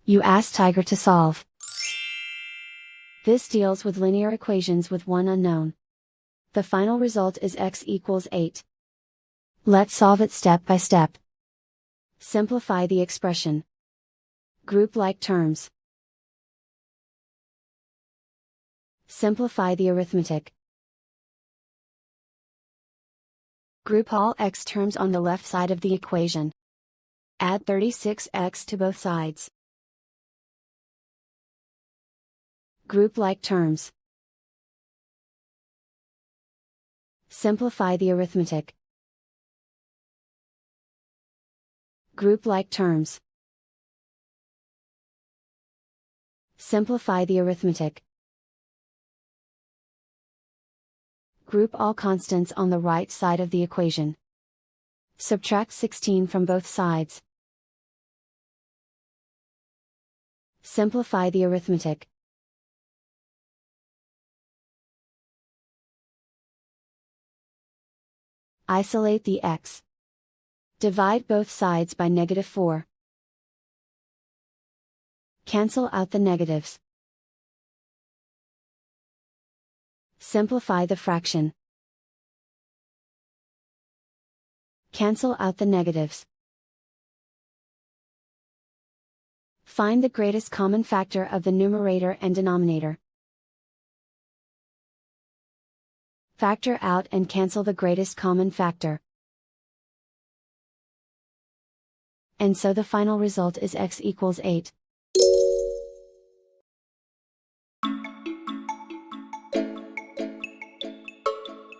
You ask Tiger to solve. This deals with linear equations with one unknown. The final result is x equals 8. Let's solve it step by step. Simplify the expression. Group like terms. Simplify the arithmetic. Group all x terms on the left side of the equation. Add 36x to both sides. Group like terms. Simplify the arithmetic. Group like terms. Simplify the arithmetic. Group all constants on the right side of the equation. Subtract 16 from both sides. Simplify the arithmetic. Isolate the x. Divide both sides by -4. Cancel out the negatives. Simplify the fraction. Cancel out the negatives. Find the greatest common factor of the numerator and denominator. Factor out and cancel the greatest common factor. And so the final result is x equals 8.